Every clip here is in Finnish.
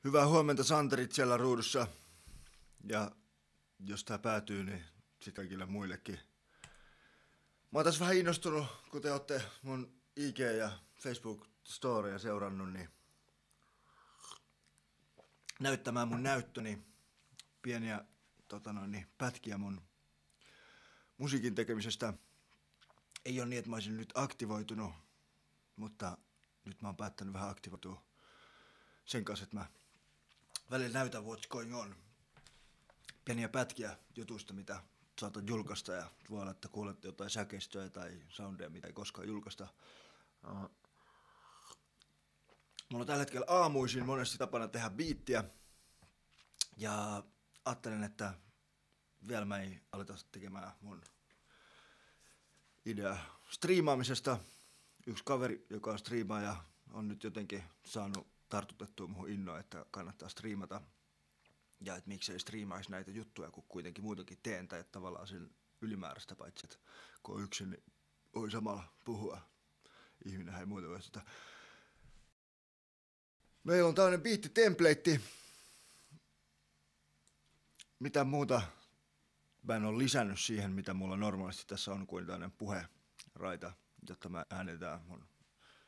Hyvää huomenta Santerit siellä ruudussa. Ja jos tää päätyy, niin sit kaikille muillekin. Mä oon tässä vähän innostunut, kun te ootte mun IG ja Facebook storia seurannut, niin näyttämään mun näyttöni pieniä pätkiä mun musiikin tekemisestä. Ei ole niin, että mä olisin nyt aktivoitunut, mutta nyt mä oon päättänyt vähän aktivoitua sen kanssa, että mä välillä näytän what's going on. Pieniä pätkiä jutuista, mitä saatan julkaista, ja voi olla, että kuulette jotain säkeistöä tai soundeja, mitä ei koskaan julkaista. Mulla on tällä hetkellä aamuisin monesti tapana tehdä biittiä, ja ajattelen, että vielä mä ei aleta tekemään mun idea striimaamisesta. Yksi kaveri, joka on striimaaja, on nyt jotenkin saanut tartutettua muhun innoa, että kannattaa striimata. Ja että miksei striimaisi näitä juttuja, kun kuitenkin muutenkin teen, tai että tavallaan sen ylimääräistä, paitsi että kun on yksin, niin voi samalla puhua. Ihminen ei muuta voi sitä. Meillä on tämmöinen biittitempleitti. Mitä muuta mä en ole lisännyt siihen, mitä mulla normaalisti tässä on, kuin tämmöinen puheraita, jotta mä äänetään mun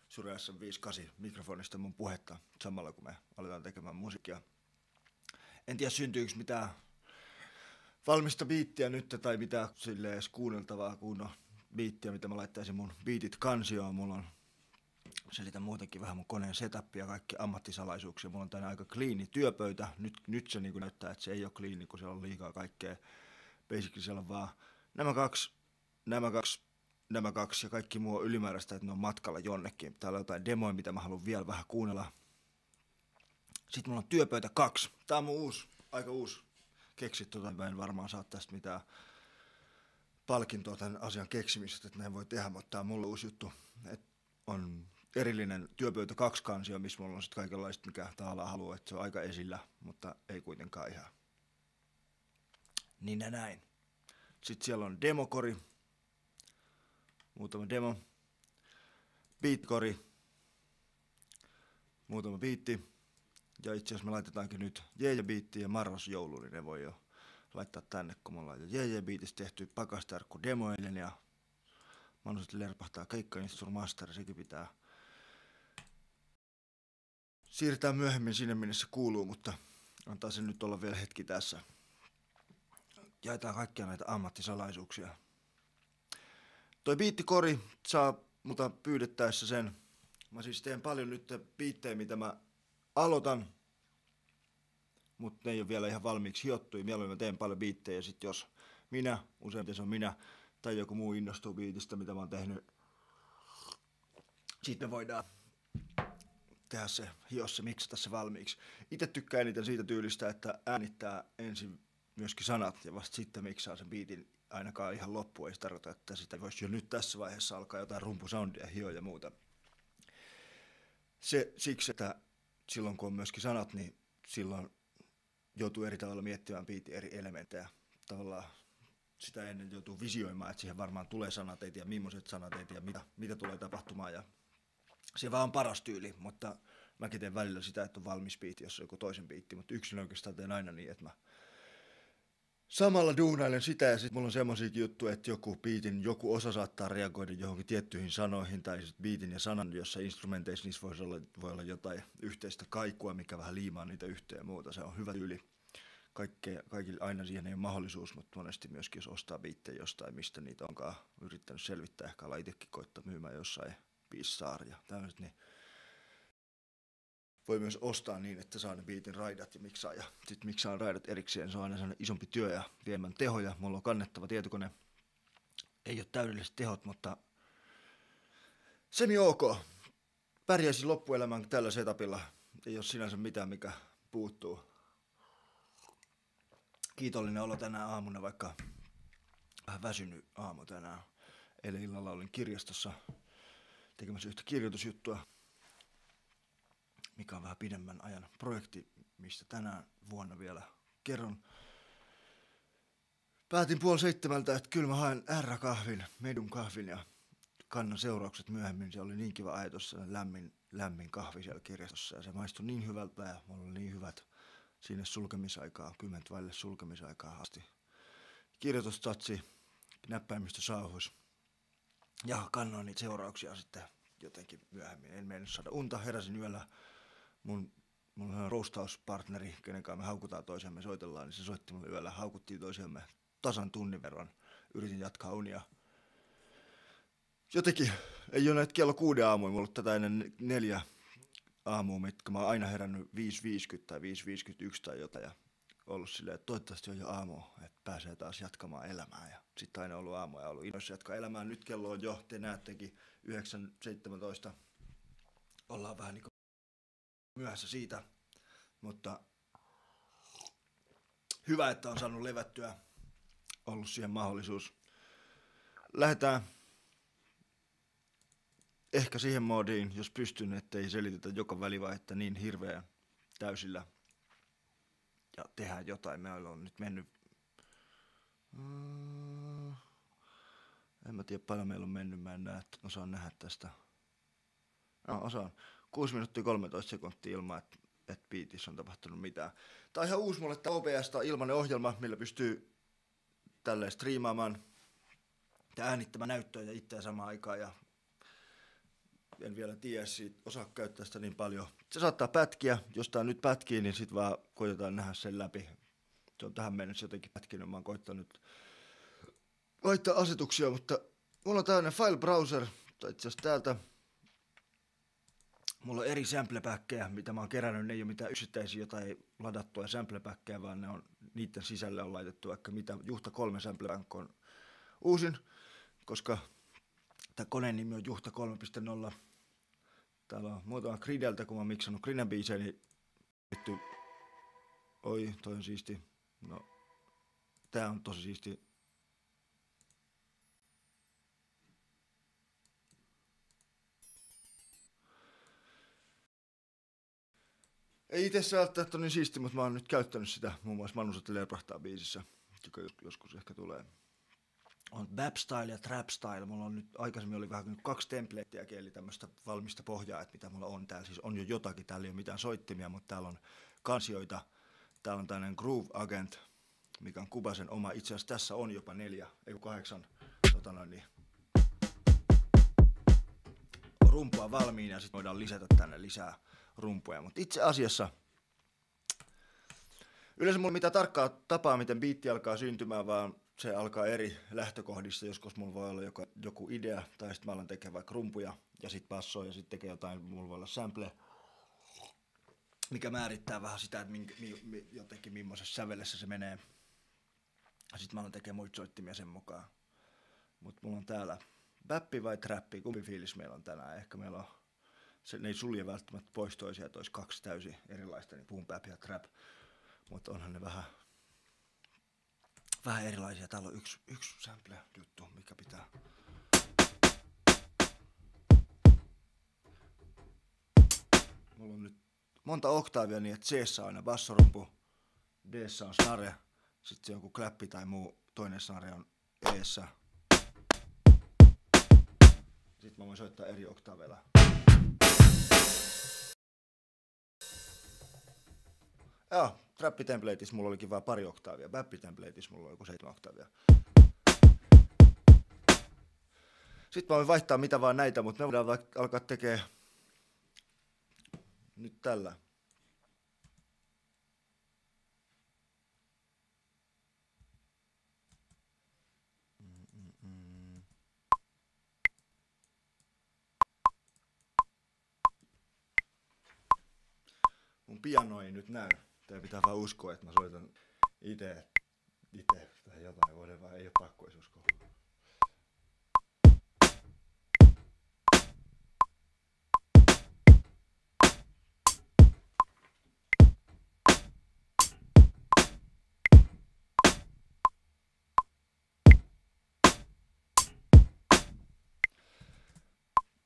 Shure SM58 mikrofonista mun puhetta samalla, kun me aletaan tekemään musiikkia. En tiedä, syntyykö mitään valmista biittiä nyt, tai mitään silleen edes kuunneltavaa kunnon biittiä, mitä mä laittaisin mun biitit kansioon. Mulla on, selitän muutenkin vähän mun koneen setupia ja kaikki ammattisalaisuuksia. Mulla on tänään aika cleani työpöytä. Nyt se niin näyttää, että se ei ole cleani, kun siellä on liikaa kaikkea. Basically siellä on vaan nämä kaksi ja kaikki muu on ylimääräistä, että ne on matkalla jonnekin. Täällä on jotain demoja, mitä mä haluan vielä vähän kuunnella. Sitten mulla on työpöytä 2. Tää on mun aika uusi keksitty. Mä en varmaan saa tästä mitään palkintoa tämän asian keksimisestä, että näin voi tehdä, mutta tää on mulle uusi juttu. Et on erillinen työpöytä 2 kansio, missä mulla on sitten kaikenlaista, mikä täällä haluaa, että se on aika esillä, mutta ei kuitenkaan ihan. Niin ja näin. Sitten siellä on demokori. Muutama demo. Beatkori. Muutama biitti. Ja itse asiassa me laitetaankin nyt Jeeje-biitti ja Marros Joulu, niin ne voi jo laittaa tänne, kun me ollaan jo Jeeje-biitistä tehty pakastarkku demoilen, ja Manuset lerpahtaa keikka-instrumaster, sekin pitää siirtää myöhemmin sinne, minne se kuuluu, mutta antaa sen nyt olla vielä hetki tässä. Jaetaan kaikkia näitä ammattisalaisuuksia. Toi biittikori saa mutta pyydettäessä sen. Mä siis teen paljon nyt biittejä, mitä mä aloitan, mutta ne ei ole vielä ihan valmiiksi hiottuja. Mieluummin mä teen paljon biittejä, ja sit jos useimmiten se on minä, tai joku muu innostuu biitistä, mitä mä oon tehnyt, sitten me voidaan tehdä se, hiossa, miksata se valmiiksi. Itse tykkään eniten siitä tyylistä, että äänittää ensin myöskin sanat, ja vasta sitten miksaa sen biitin ainakaan ihan loppuun. Ei se tarkoita, että sitä voisi jo nyt tässä vaiheessa alkaa jotain rumpusoundia, hioja ja muuta. Se siksi, että silloin kun on myöskin sanat, niin silloin joutuu eri tavalla miettimään biitin eri elementtejä. Tavallaan sitä ennen joutuu visioimaan, että siihen varmaan tulee sanat, ei tiedä millaiset sanat, ei tiedä mitä tulee tapahtumaan. Ja se vaan on paras tyyli, mutta mäkin teen välillä sitä, että on valmis biitti, jos on joku toisen biitti, mutta yksin oikeastaan teen aina niin, että mä samalla duunailen sitä, ja sitten mulla on semmoisiakin juttuja, että joku osa saattaa reagoida johonkin tiettyihin sanoihin, tai sitten biitin ja sanan, jossa instrumenteissa niissä voi olla jotain yhteistä kaikua, mikä vähän liimaa niitä yhteen ja muuta. Se on hyvä tyyli. Kaikille aina siihen ei ole mahdollisuus, mutta monesti myöskin jos ostaa biittejä jostain, mistä niitä onkaan yrittänyt selvittää, ehkä olla itsekin koittaa myymään jossain biissaaria. Tällaiset, niin voi myös ostaa niin, että saa ne biitin raidat ja miksaa, ja sitten miksaan raidat erikseen. Se on aina sellainen isompi työ ja viemän tehoja. Mulla on kannettava tietokone. Ei ole täydelliset tehot, mutta semi ok. Pärjäisin loppuelämän tällä setupilla. Ei ole sinänsä mitään, mikä puuttuu. Kiitollinen olo tänään aamuna, vaikka vähän väsynyt aamu tänään. Eilen illalla olin kirjastossa tekemässä yhtä kirjoitusjuttua, mikä on vähän pidemmän ajan projekti, mistä tänään vuonna vielä kerron. Päätin 6:30, että kyllä mä haen R-kahvin, medun kahvin ja kannan seuraukset myöhemmin. Se oli niin kiva ajatus, lämmin lämmin kahvi siellä kirjastossa. Ja se maistui niin hyvältä ja mulla oli niin hyvät sinne sulkemisaikaa, 10 vaille sulkemisaikaa asti. Kirjoitustatsi, näppäimistö sauhuis. Ja kannoin niitä seurauksia sitten jotenkin myöhemmin. En mennyt saada unta, heräsin yöllä. Mulla on roustauspartneri, kenen kanssa me haukutaan toisiamme, soitellaan, niin se soitti mulle yöllä, haukuttiin toisiamme tasan tunnin verran. Yritin jatkaa unia. Jotenkin, ei ole näitä kello 6 aamuja, mulla on tätä ennen 4 aamua, mitkä mä oon aina herännyt 5.50 tai 5.51 tai jotain. Ja ollut silleen, että toivottavasti on jo aamu, että pääsee taas jatkamaan elämää. Ja sitten aina ollut aamu ja ollut innoissa jatkaa elämää. Nyt kello on jo, te näettekin, 9.17. Ollaan vähän niin kuin myöhässä siitä, mutta hyvä, että on saanut levättyä, ollut siihen mahdollisuus. Lähdetään ehkä siihen moodiin, jos pystyn, ettei selitetä joka välivaihetta niin hirveän täysillä ja tehdään jotain. Meillä on nyt mennyt, en mä tiedä paljon meillä on mennyt, mä en osaan nähdä tästä. No, osaan. 6 minuuttia 13 sekuntia ilman, että beatissä on tapahtunut mitään. Tää on ihan uusi mulle, tää OBS on ilmainen ohjelma, millä pystyy tälleen striimaamaan ja äänittämään näyttöä ja itseä samaan aikaan. Ja en vielä tiedä siitä, osaa käyttää sitä niin paljon. Se saattaa pätkiä, jos tää nyt pätkii, niin sit vaan koitetaan nähdä sen läpi. Se on tähän mennessä jotenkin pätkinyt, mä oon koittanut laittaa asetuksia, mutta mulla on tällainen file browser, tai itse asiassa täältä. Mulla on eri samplepäkkejä, mitä mä oon kerännyt, ne ei ole mitään yksittäisiä jotain ladattua samplepäkkejä, vaan ne on, niiden sisälle on laitettu vaikka mitä. Juhta 3 samplepänkkä on uusin, koska tää koneen nimi on Juhta 3.0. Täällä on muutama Grideltä, kun mä oon miksannut Griden biisejä, niin vittu, oi, toi on siisti. No, tää on tosi siisti. Ei itse välttämättä niin siisti, mutta mä oon nyt käyttänyt sitä muun muassa Manusette Lerprahtaa biisissä, joka joskus ehkä tulee. On Bap Style ja Trap Style. Mulla on nyt aikaisemmin oli vähän 2 templateja, eli tämmöistä valmista pohjaa, että mitä mulla on täällä. Siis on jo jotakin, täällä ei ole mitään soittimia, mutta täällä on kansioita. Täällä on tämmöinen Groove Agent, mikä on Kubasen oma. Itse asiassa tässä on jopa 8 rumpua valmiina ja sitten voidaan lisätä tänne lisää rumpuja. Mutta itse asiassa yleensä mulla mitään tarkkaa tapaa, miten biitti alkaa syntymään, vaan se alkaa eri lähtökohdista. Joskus mulla voi olla joku idea, tai sitten mä alan tekemään vaikka rumpuja, ja sitten bassoi, ja sitten tekee jotain, mulla voi olla sample, mikä määrittää vähän sitä, että jotenkin millaisessa sävelessä se menee. Ja sitten mä alan tekemään muita soittimia sen mukaan. Mutta mulla on täällä bappi vai trappi, kumpi fiilis meillä on tänään. Ehkä meillä on, ne ei sulje välttämättä pois toisia, että olisi 2 täysin erilaista, niin boom bap ja trap. Mutta onhan ne vähän erilaisia. Täällä on yksi sample-juttu, mikä pitää. Mulla on nyt monta oktaavia niin, että C:ssä on aina bassorumpu, D:ssä on snare, sitten se joku kläppi tai muu toinen snare on E:ssä. Sitten mä voin soittaa eri oktaaveilla. Joo, trappi-templateissa mulla olikin vaan 2 oktaavia, bappi-templateissa mulla oli joku 7 oktaavia. Sitten mä voin vaihtaa mitä vaan näitä, mutta me voidaan alkaa tekee nyt tällä. Mun piano ei nyt näy. Tää pitää vaan uskoa, että mä soitan ite tai jotain. Voidaan vaan, ei oo pakko edes uskoa.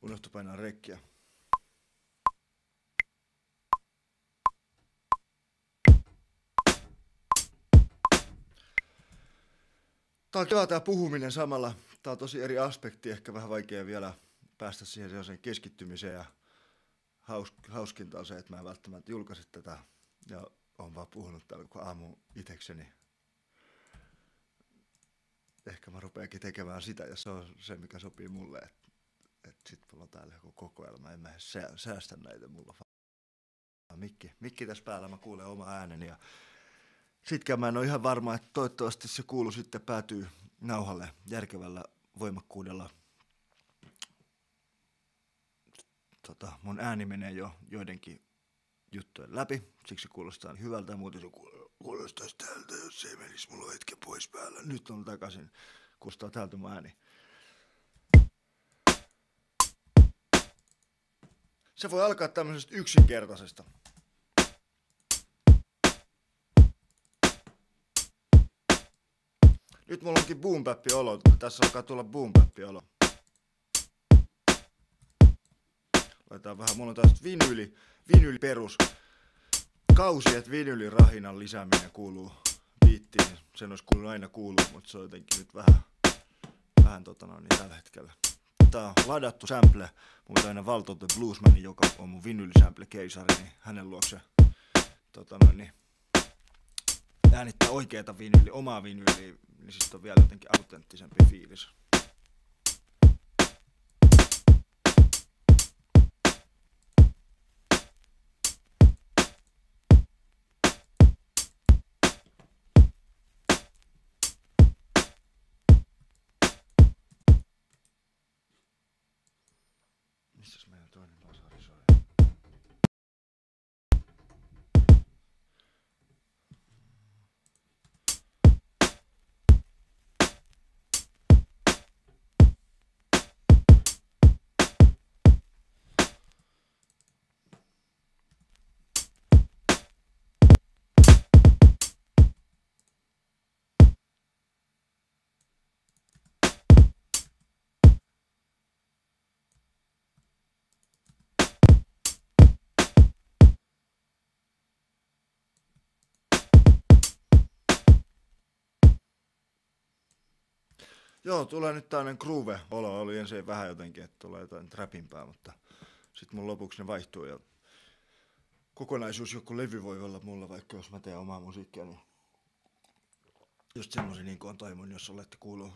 Unohtu painaa rekkiä. Tää on kiva tää puhuminen samalla. Tää on tosi eri aspekti, ehkä vähän vaikea vielä päästä siihen keskittymiseen ja hauskinta on se, että mä en välttämättä julkaise tätä ja oon vaan puhunut täällä koko aamu itekseni. Ehkä mä rupeankin tekemään sitä ja se on se, mikä sopii mulle, että sit mulla on täällä joku kokoelma, en mä säästä näitä, mulla on mikki tässä päällä, mä kuulen oma ääneni ja sitkään mä en ole ihan varma, että toivottavasti se kuulu sitten päätyy nauhalle järkevällä voimakkuudella. Mun ääni menee jo joidenkin juttujen läpi, siksi kuulostaa hyvältä ja muuten se kuulostaisi täältä, jos ei menisi mulla hetken pois päällä. Nyt on takaisin, kuulostaa täältä mun ääni. Se voi alkaa tämmöisestä yksinkertaisesta. Nyt mulla onkin boom-bap-olo, tässä alkaa tulla boom-bap-olo. Laitetaan vähän, mulla on taas vinyli perus. Kausi, että vinylin rahinan lisääminen kuuluu biittiin. Sen olisi kuulunut aina kuulua, mutta se on jotenkin nyt vähän tällä hetkellä. Tää on ladattu sample. Mun aina Valto the Bluesmanin, joka on mun vinylisample-keisari, niin hänen luokse äänittää oikeeta omaa vinyliä, niin siis on vielä jotenkin autenttisempi fiilis. Missäs meidän toinen basari soi? Joo, tulee nyt tämmönen groove-olo, oli ensin vähän jotenkin, että tulee jotain trapimpää, mutta sit mun lopuksi ne vaihtuu ja kokonaisuus, joku levy voi olla mulla, vaikka jos mä teen omaa musiikkia, niin just semmosia niin kuin on toivon, jos olette kuullut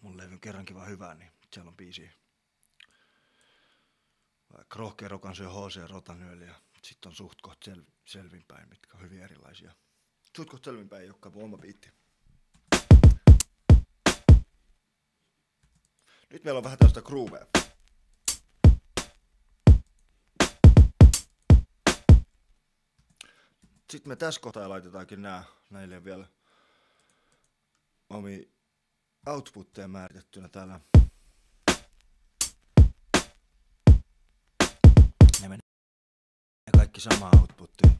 mun levyn kerrankin vaan hyvää, niin siellä on biisiä. Vaikka Rohkea Rokansyö, H.C. Rotanööli ja sit on Suht koht selvinpäin, mitkä on hyvin erilaisia. Suht koht selvinpäin ei olekaan mun oma biitti. Nyt meillä on vähän tästä groovea. Sitten me tässä kohtaa laitetaankin näille vielä omi outputteja määritettynä täällä. Ne menee kaikki samaa outputtiin.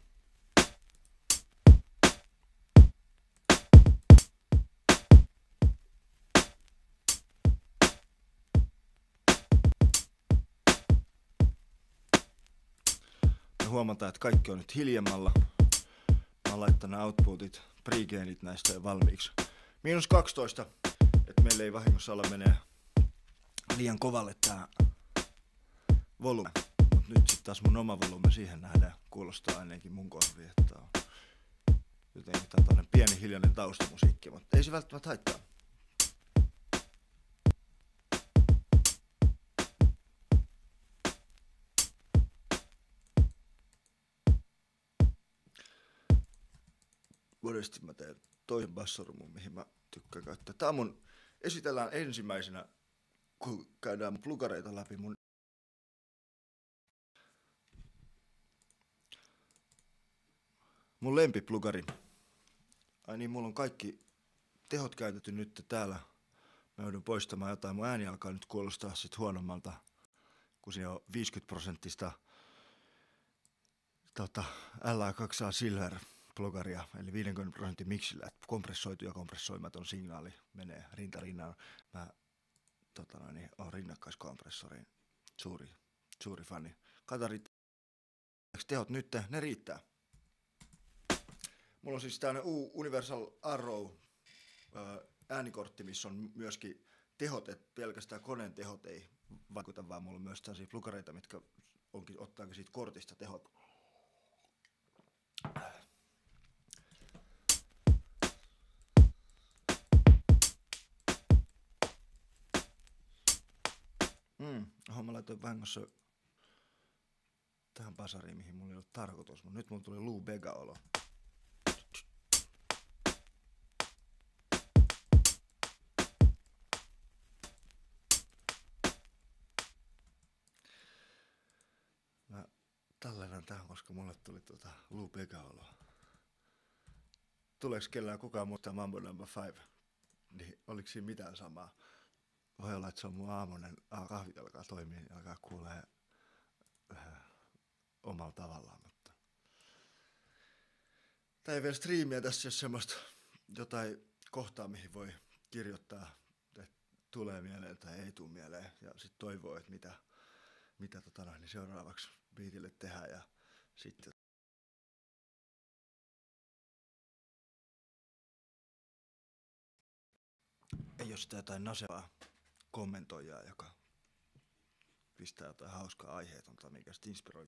Huomataan, että kaikki on nyt hiljemmalla. Mä oon laittanut outputit, pregainit näistä jo valmiiksi. -12, että meillä ei vahingossa olla menee liian kovalle tää volume. Mut nyt sit taas mun oma volume siihen nähdään kuulostaa ainakin mun korviin, että on jotenkin tää on tämmönen pieni hiljainen taustamusiikki, mutta ei se välttämättä haittaa. Vuodesti mä teen toisen bassorumun, mihin mä tykkään käyttää. Tää on esitellään ensimmäisenä, kun käydään mun plugareita läpi. Mun lempiplugari. Ai niin, mulla on kaikki tehot käytetty nyt täällä. Mä joudun poistamaan jotain. Mun ääni alkaa nyt kuulostaa sit huonommalta, kun siinä on 50% LA2A Silver plugaria, eli 50% miksillä, että kompressoitu ja kompressoimaton signaali menee rinta rinnan. Mä oon rinnakkaiskompressorin suuri fani. Katarit tehot nyt, ne riittää. Mulla on siis tämmönen Universal Arrow äänikortti, missä on myöskin tehot, että pelkästään koneen tehot ei vaikuta, vaan mulla on myös tällaisia plugareita, mitkä ottaako siitä kortista tehot. Mä laitoin vahingossa tähän basariin, mihin mulla ei ollut tarkoitus, mutta nyt mulla tuli Lou Bega-olo. Mä tallennan tähän, koska mulle tuli Lou Bega-olo. Tuleeko kellään kukaan muistaa Mambo No. 5? Niin oliko siinä mitään samaa? Voi olla, että se on mun aamunen kahvi alkaa toimia, niin alkaa kuulee omalla tavallaan, mutta tää ei vielä striimiä tässä, jos semmoista jotain kohtaa, mihin voi kirjoittaa, että tulee mieleen tai ei tule mieleen, ja sitten toivoo, että mitä niin seuraavaksi biitille tehdään, ja sitten ei ole sitä jotain nasevaa kommentoijaa, joka pistää jotain hauskaa aiheetonta, mikä sitten inspiroi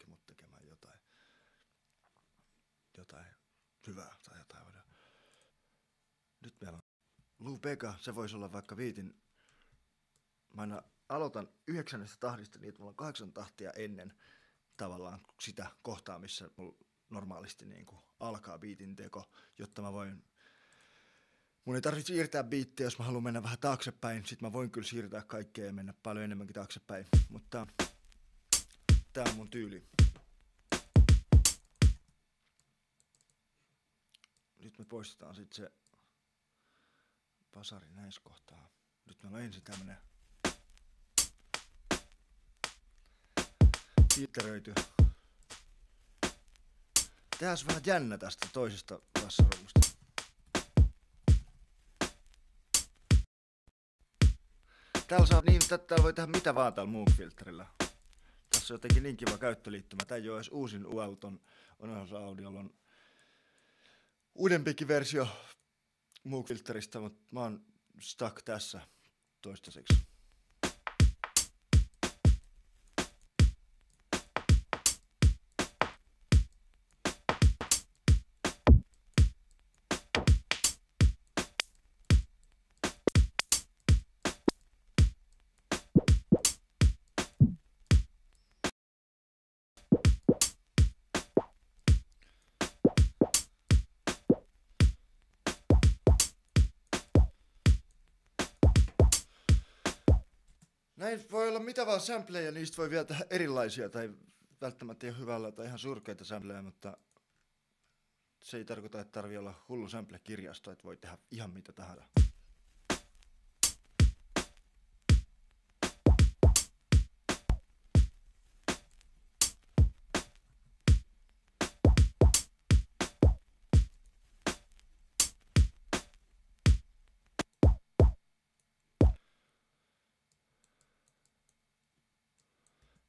mut tekemään jotain hyvää tai jotain. Nyt meillä on Lou Bega, se voisi olla vaikka viitin. Mä aina aloitan 9 tahdista, niin että mulla on 8 tahtia ennen tavallaan sitä kohtaa, missä mulla normaalisti niin kuin alkaa biitin teko, jotta mä voin. Mun ei tarvitse siirtää biittiä, jos mä haluan mennä vähän taaksepäin. Sitten mä voin kyllä siirtää kaikkea ja mennä paljon enemmänkin taaksepäin. Mutta tää on mun tyyli. Nyt me poistetaan sit se basari näissä kohtaa. Nyt meillä on ensin tämmönen filtteröity. Tehdään vähän jännä tästä toisesta bassarumusta. Täällä voi tehdä mitä vaan täällä Moog-filterillä. Tässä on jotenkin niin kiva käyttöliittymä. Tää ei oo edes uusin Uauton Audiolla on uudempikin versio Moog-filteristä, mutta mä oon stuck tässä toistaiseksi. Näin voi olla mitä vaan sampleja, niistä voi vielä tehdä erilaisia, tai välttämättä ei ole hyvällä tai ihan surkeita sampleja, mutta se ei tarkoita, että tarvii olla hullu sample-kirjasto, että voi tehdä ihan mitä tahansa.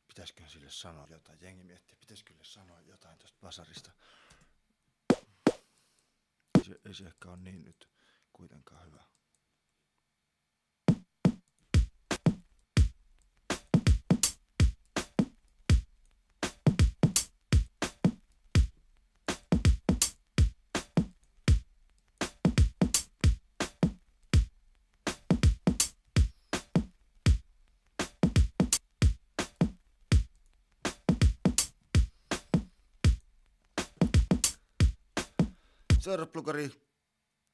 Pitäisiköhän sille sanoa jotain? Jengi miettii, pitäisikö sille sanoa jotain tosta basarista. Ei se ehkä ole niin nyt kuitenkaan hyvä. Seuraava plugari,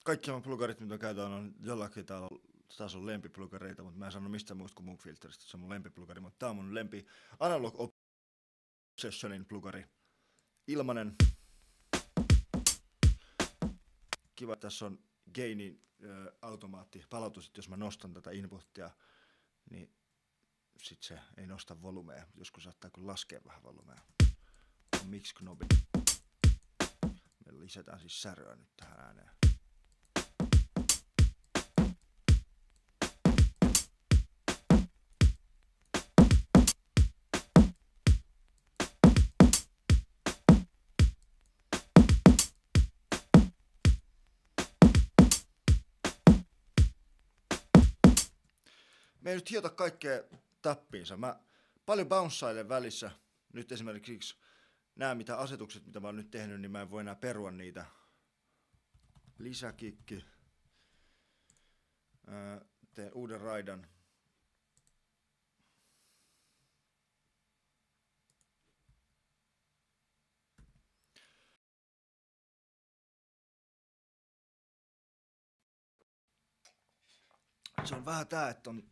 kaikki mun plugarit, mitä käytän, on jollakin taas on lempiplugareita, mutta mä en sano mistään muusta kuin Moog-filteristä, se on mun lempiplugari, mutta tää on mun lempi Analog Obsessionin plugari. Ilmanen. Kiva, tässä on gainin automaatti palautus, että jos mä nostan tätä inputtia, niin sit se ei nosta volumea. Joskus saattaa kyllä laskea vähän volumea. On mix-knobi. Me lisätään siis säröä nyt tähän ääneen. Me ei nyt hiota kaikkea tappiinsa. Mä paljon bounceilen välissä. Nyt esimerkiksi nämä mitä asetukset, mitä mä oon nyt tehnyt, niin mä en voi enää perua niitä. Lisäkikki. Teen uuden raidan. Se on vähän tää, että on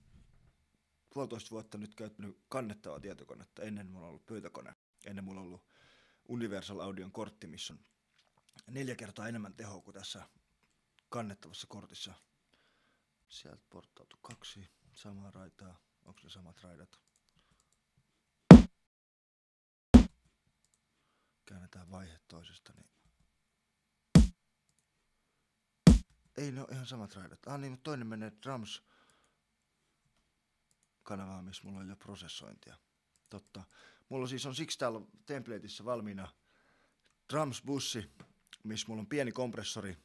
1,5 vuotta nyt käyttänyt kannettavaa tietokonetta. Ennen mulla on ollut pöytäkone. Ennen mulla on ollut Universal Audion kortti, missä on 4 kertaa enemmän tehoa kuin tässä kannettavassa kortissa. Sieltä porttautuu 2 samaa raitaa. Onko ne samat raidat? Käännetään vaihe toisesta. Niin... Ei ne ole ihan samat raidat. Niin, mutta toinen menee drums kanavaan, missä mulla on jo prosessointia. Totta. Mulla siis on siksi täällä templateissa valmiina drums-bussi, missä mulla on pieni kompressori.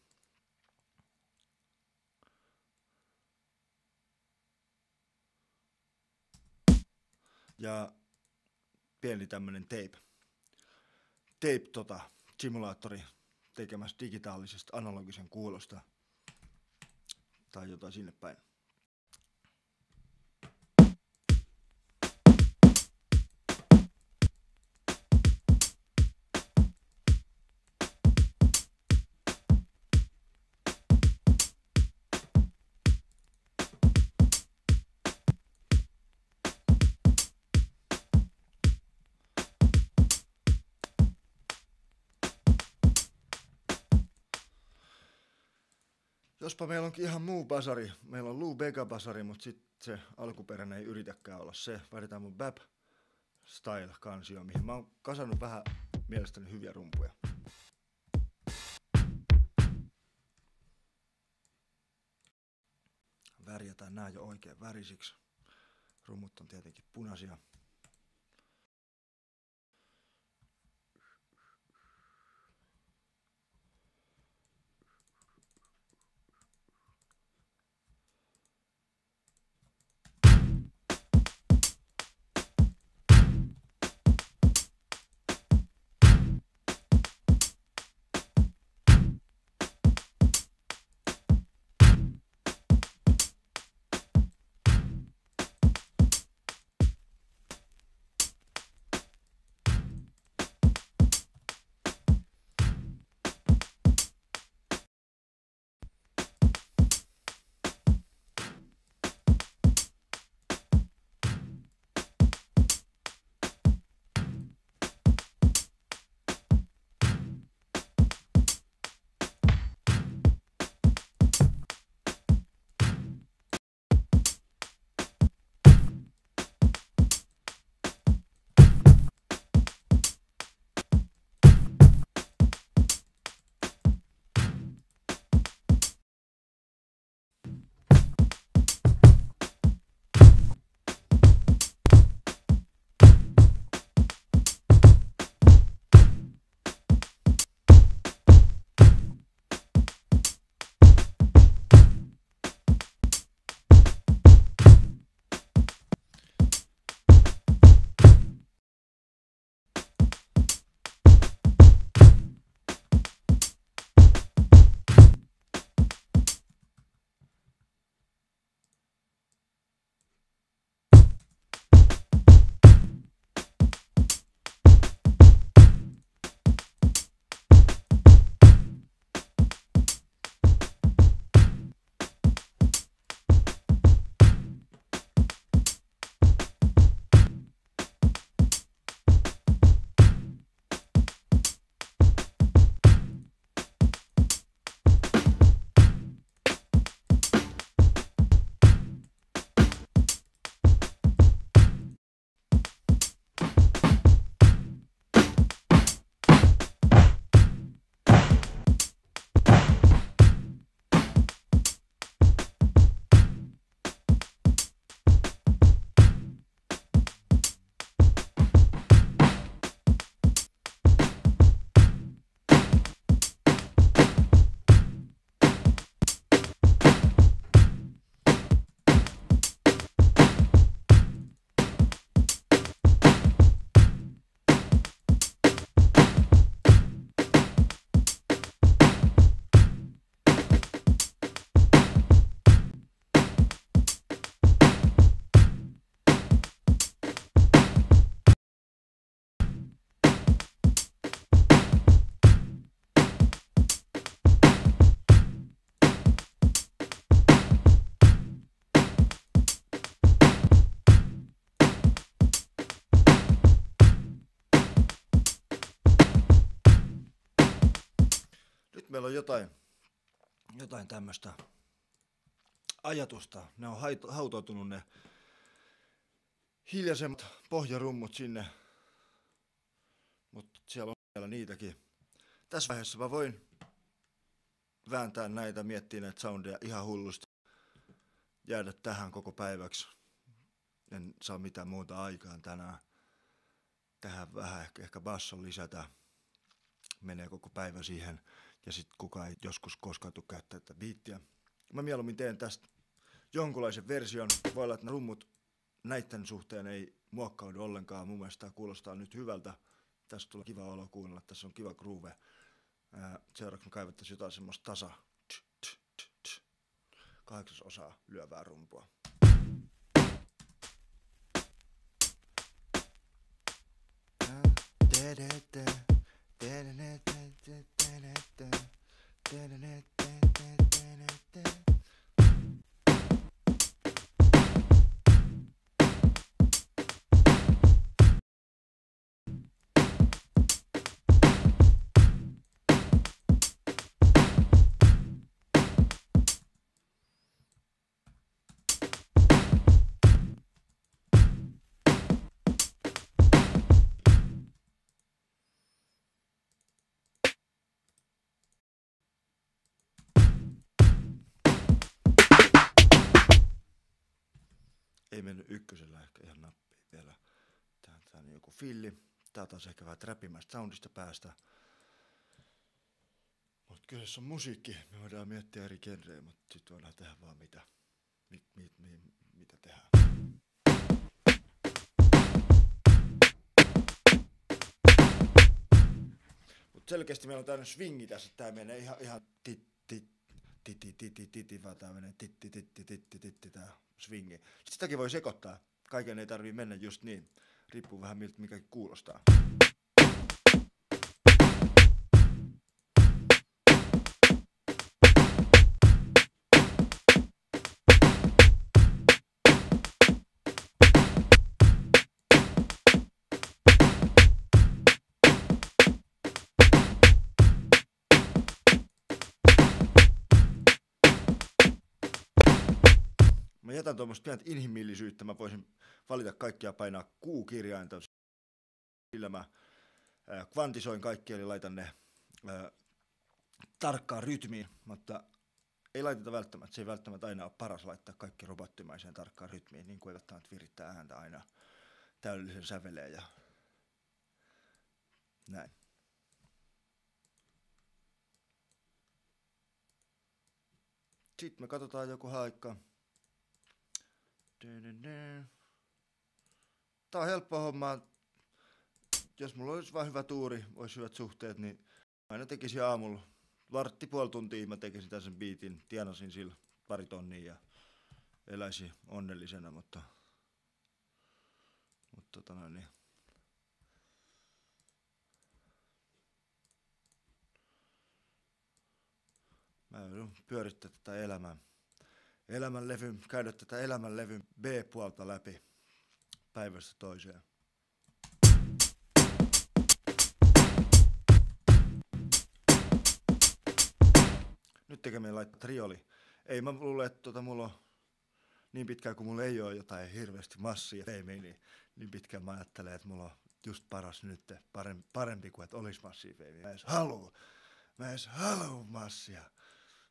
Ja pieni tämmönen simulaattori tekemässä digitaalisesta analogisen kuulosta. Tai jotain sinne päin. Jospa meillä onkin ihan muu basari. Meillä on Lou Bega basari, mutta sitten se alkuperäinen ei yritäkään olla se. Vaihdetaan mun Bab Style-kansio, mihin mä oon kasannut vähän mielestäni hyviä rumpuja. Värjätään nää jo oikein värisiksi. Rummut on tietenkin punaisia. nyt meillä on jotain tämmöistä ajatusta. Ne on hautautunut ne hiljaisemmat pohjarummut sinne, mutta siellä on vielä niitäkin. Tässä vaiheessa mä voin vääntää näitä, miettiä näitä soundeja ihan hullusti, jäädä tähän koko päiväksi. En saa mitään muuta aikaan tänään. Tähän vähän ehkä basson lisätä. Menee koko päivä siihen ja sitten kukaan ei joskus koskaan tule käyttää tätä biittiä. Mä mieluummin teen tästä jonkunlaisen version. Voi olla, että ne rummut näiden suhteen ei muokkaudu ollenkaan. Mun mielestä tämä kuulostaa nyt hyvältä. Tästä tulee kiva olo kuunnella. Tässä on kiva groove. Seuraavaksi me kaivattaisiin jotain semmoista 8/8 lyövää rumpua. Ei mennyt ykkösellä ehkä ihan nappiin vielä. Tää on joku filli. Tää on taas ehkä vähän trappimäistä soundista päästä. Mut kyseessä on musiikki. Me voidaan miettiä eri genrejä, mutta sit voidaan tehdä vaan mitä tehdään. Mut selkeästi meillä on tämmönen swingi tässä. Tää menee ihan vaan tää menee tää swingi. Sitäkin voi sekoittaa. Kaiken ei tarvii mennä just niin. Riippuu vähän miltä mikä kuulostaa. Mä jätän tuommoista pientä inhimillisyyttä, mä voisin valita kaikkia painaa Q-kirjainta, sillä mä kvantisoin kaikki, eli laitan ne tarkkaan rytmiin, mutta ei laiteta välttämättä, se ei välttämättä aina ole paras laittaa kaikki robottimaiseen tarkkaan rytmiin, niin kuin ei välttämättä virittää ääntä aina täydellisen säveleen ja näin. Sitten me katsotaan joku haikka. Tää on helppo homma. Jos mulla olisi vain hyvä tuuri, olisi hyvät suhteet, niin aina tekisin aamulla puoli tuntia mä tekisin tämän biitin, tienasin sillä 2 tonnia ja eläisin onnellisena, mutta niin. Mä joudun pyörittää tätä käydä tätä elämänlevyn B-puolta läpi päivästä toiseen. Nyt tekemään laittaa trioli. Ei mä luulen, että mulla on niin pitkään kuin mulla ei ole jotain hirveästi massia feimiä, niin pitkään mä ajattelen, että mulla on just paras nyt, parempi kuin että olisi massia feimiä. Mä edes haluu massia.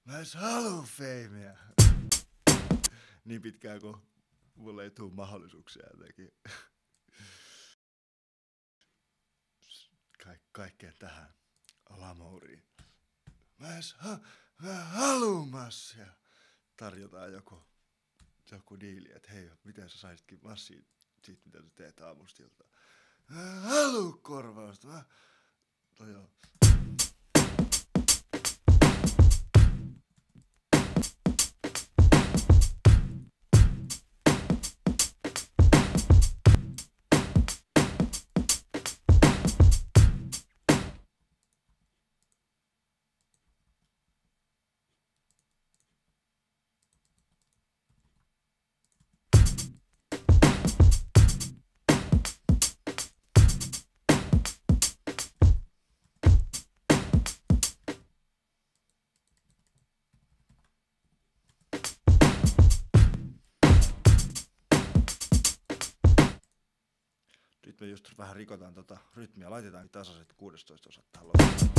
Mä edes haluu feimiä. Niin pitkään kuin mulla ei tule mahdollisuuksia jotenkin. Kaikkeen tähän alamouriin. Mä haluun massia. Tarjotaan joku diili, että hei, miten sä saisitkin massia siitä, mitä sä teet aamusta iltaan. Mä haluun korvausta. No joo. Nyt vähän rikotaan tota rytmiä. Laitetaan tasaiset 16 osat tähän loppuun.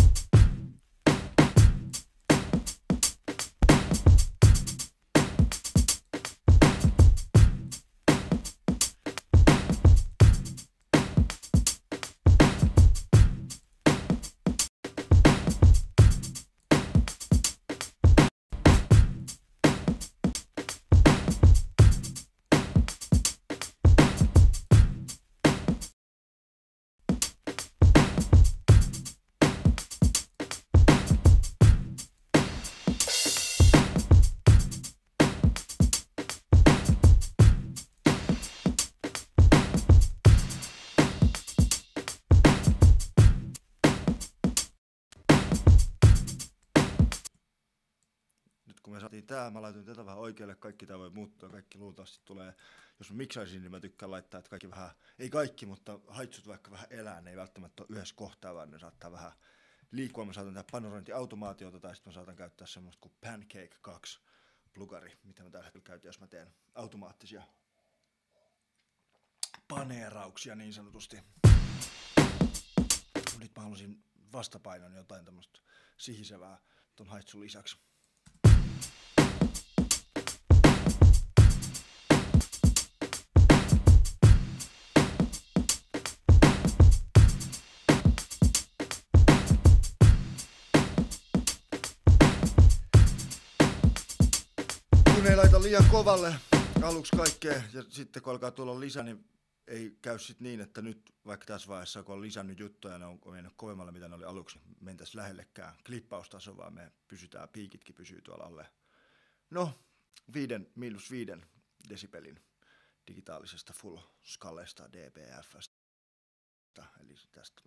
Kun me saatiin tää, mä laitoin tätä vähän oikealle, kaikki tää voi muuttua, kaikki luultavasti tulee, jos mä miksaisin, niin mä tykkään laittaa, että kaikki vähän, ei kaikki, mutta haitsut vaikka vähän elää, ne ei välttämättä ole yhdessä kohtaa, vaan ne saattaa vähän liikkua. Mä saatan tehdä panorointiautomaatiota, tai sitten mä saatan käyttää semmoista kuin Pancake 2 plugari, mitä mä tällä hetkellä käytän, jos mä teen automaattisia paneerauksia niin sanotusti. Nyt mä halusin vastapainon jotain tämmöistä sihisevää ton haitsun lisäksi. Kun ei laita liian kovalle aluksi kaikkea ja sitten kun alkaa tulla lisää, niin ei käy sit niin, että nyt vaikka tässä vaiheessa kun on lisännyt juttuja, ne on mennyt kovemmalle mitä ne oli aluksi, mentäisi lähellekään klippaustaso, vaan me pysytään, piikitkin pysyy tuolla alle. No, 5 desibelin digitaalisesta full scalesta DBFstä, eli tästä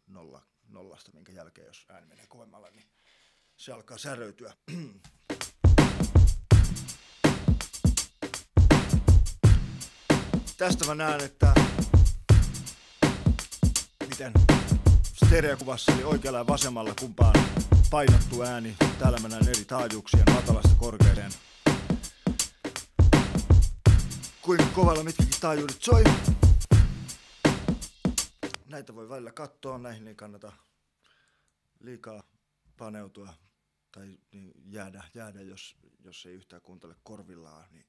nollasta, minkä jälkeen jos ääni menee kovemmalle, niin se alkaa säröytyä. Tästä mä näen, että miten stereokuvassa eli oikealla ja vasemmalla kumpaan painottu ääni. Täällä mä näen eri taajuuksien matalasta korkeiden. Kuinka kovalla mitkäkin taajuudet soi. Näitä voi välillä katsoa, näihin ei kannata liikaa paneutua tai niin jäädä jos ei yhtään kuuntele korvillaan, niin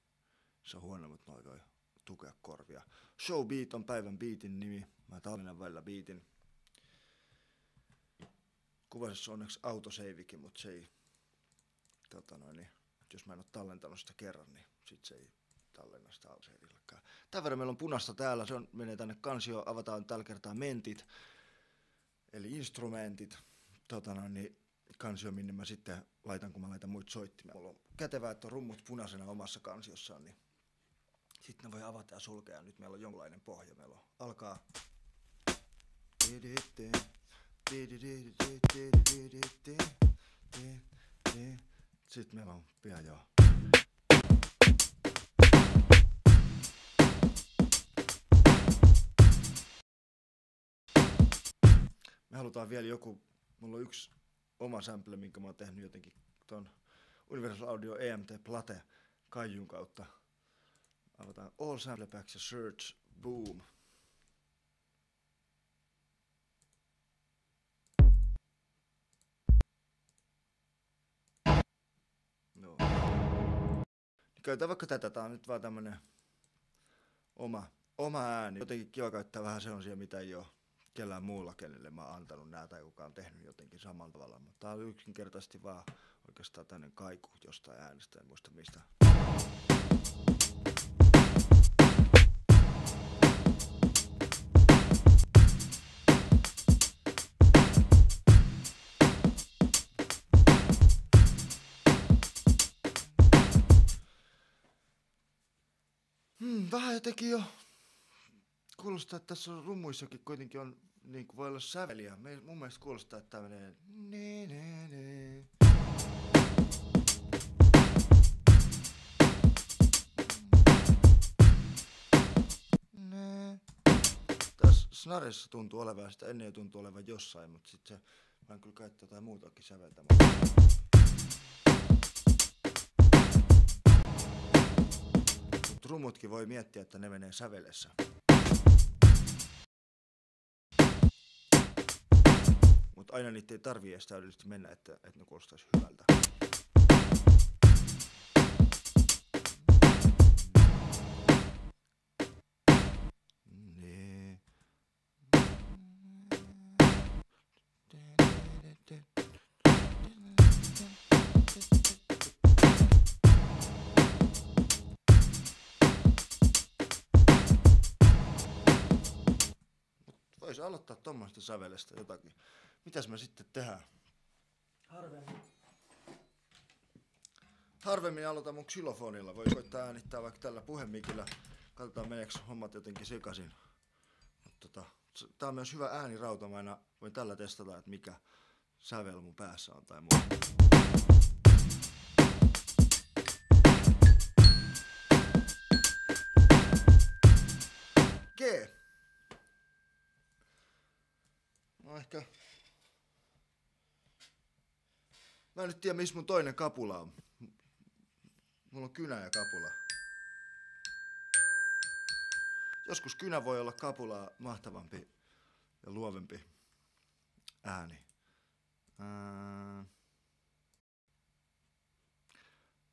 se on huono, mutta noin voi tukea korvia. Showbeat on päivän biitin nimi. Mä tallennan välillä biitin. Kuvasessa on onneksi autoseivikin, mutta se ei, jos mä en oo tallentanut sitä kerran, niin sit se ei tallenna sitä autoseivillekään. Tämän verran meillä on punaista täällä, se menee tänne kansioon, avataan tällä kertaa mentit, eli instrumentit, kansio, minne mä sitten laitan, kun mä laitan muita soittimia. Mulla on kätevää, että on rummut punaisena omassa kansiossaan, niin sitten ne voi avata ja sulkea. Nyt meillä on jonkinlainen pohja. Meillä on, alkaa. Sitten meillä on pian joo. Me halutaan vielä joku, mulla on yksi oma sample, minkä mä oon tehnyt jotenkin ton Universal Audio EMT Plate kaijun kautta. Avataan All Sample Packs ja Search, boom. No. Niin käytetään vaikka tätä, tää on nyt vaan tämmönen oma ääni. Jotenkin kiva käyttää vähän sellaisia, mitä ei oo kellään muulla, kenelle mä oon antanut nää tai kuka on tehnyt jotenkin samalla tavalla. Mutta tää on yksinkertaisesti vaan oikeastaan tämmönen kaiku jostain äänestä, en muista mistä. Vähän jotenkin jo kuulostaa, että tässä on rummuissakin kuitenkin on, niin kuin voi olla säveliä. Mun mielestä kuulostaa, että tää menee ne. Tässä snaressa tuntuu olevan ja sitä ennen jo tuntuu olevan jossain, mutta sit se mä en kyllä käyttää jotain muutakin säveltä. Rummutkin voi miettiä, että ne menee sävelessä. mutta aina niitä ei tarvii edes täydellisesti mennä, että ne kuulostaisi hyvältä. Voisi aloittaa tuommoista sävelestä jotakin. Mitäs me sitten tehdään? Harvemmin aloitan mun xylofonilla. Voi koittaa äänittää vaikka tällä puhemikillä. Katsotaan meneekö hommat jotenkin sekaisin. Tää on myös hyvä äänirauta. Mä aina voin tällä testata, että mikä sävel mun päässä on tai muu. G. No ehkä... Mä en nyt tiedä, missä mun toinen kapula on. Mulla on kynä ja kapula. Joskus kynä voi olla kapulaa mahtavampi ja luovempi ääni.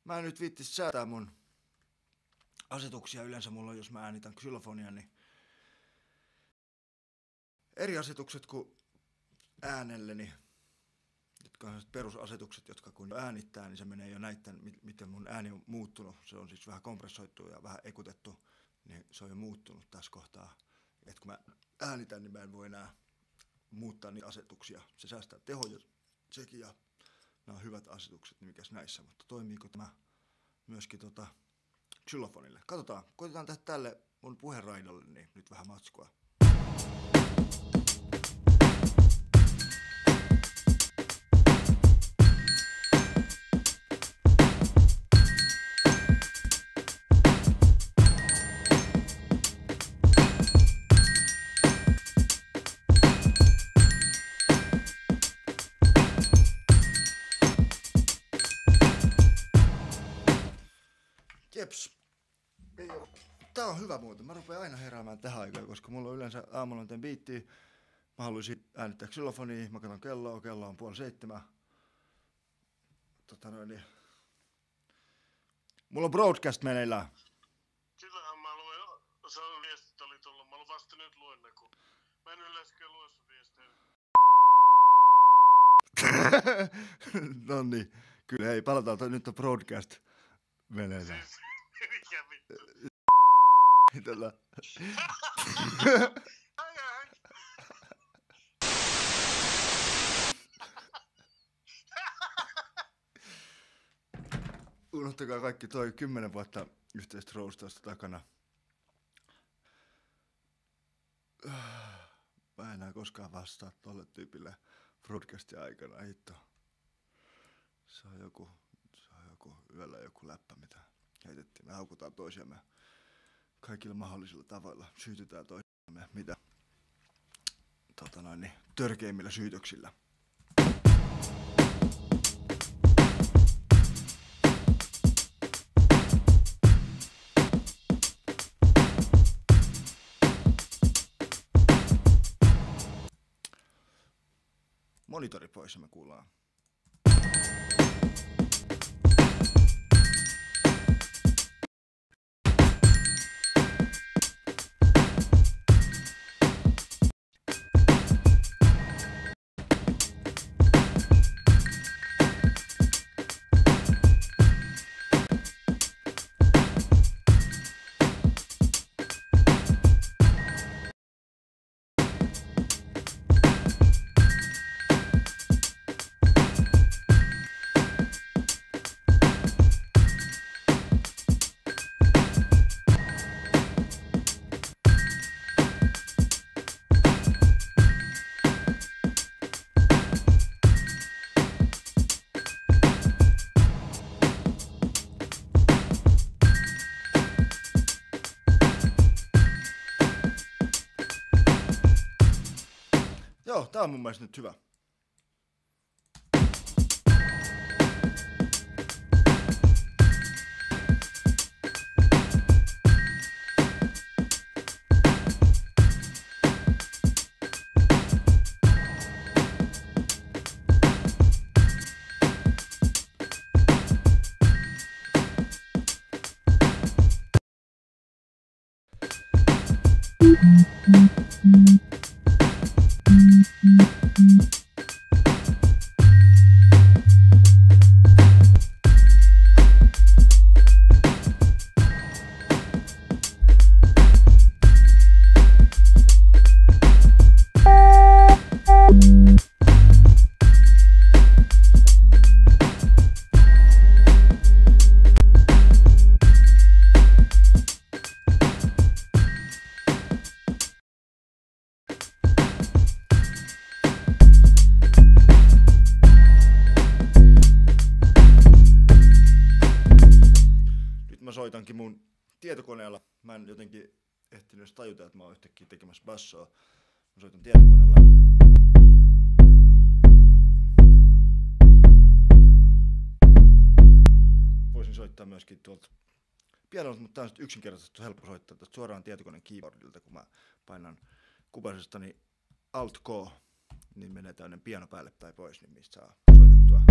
Mä en nyt viittis säätää mun asetuksia. Yleensä mulla on, jos mä äänitän xylofonia, niin eri asetukset kuin äänelleni, jotka on perusasetukset, jotka kun äänittää, niin se menee jo näitten, miten mun ääni on muuttunut. Se on siis vähän kompressoitu ja vähän ekutettu, niin se on jo muuttunut tässä kohtaa. Et kun mä äänitän, niin mä en voi enää muuttaa niitä asetuksia. Se säästää tehoja sekin ja nämä on hyvät asetukset, niin mikäs näissä, mutta toimiiko tämä myöskin xylofonille? Katsotaan, koitetaan tehdä tälle mun puheraidalle niin nyt vähän matskua. Jeps. Tää on hyvä muuten. Mä rupean aina heräämään tähän aikaan, koska mulla on yleensä aamulla teen biittiä. Mä haluaisin äänittää xylofonia. Mä katson kello on 6:30. Niin. Mulla on broadcast meneillään. Sillähän mä luin, se on viestit oli tullut. Mä vasta nyt luin ne, kun mä en yleensäkään lue sun viestejä. Noniin. Kyllä hei, palataan nyt on broadcast meneillään. Siis, mikä vittu? Tällä. Unohtakaa kaikki toi 10 vuotta yhteistä roastausta takana. Mä en enää koskaan vastaa tolle tyypille broadcastin aikana. Hitto. Se on joku yöllä joku läppä, mitä heitettiin. Me haukutaan toisiamme kaikilla mahdollisilla tavoilla. Syytetään toisiamme mitä törkeimmillä syytöksillä. Monitori pois ja me kuullaan. Joo, tää on mun mielestä nyt hyvä. Mä soitankin mun tietokoneella. Mä en jotenkin ehtinyt edes tajuta, että mä oon yhtäkkiä tekemässä bassoa. Mä soitan tietokoneella. Voisin soittaa myöskin tuolta pianolta, mutta tää on yksinkertaisesti helppo soittaa tästä suoraan tietokoneen keyboardilta, kun mä painan kupasestani Alt-K, niin menee tämmönen piano päälle tai pois, niin mistä saa soitettua.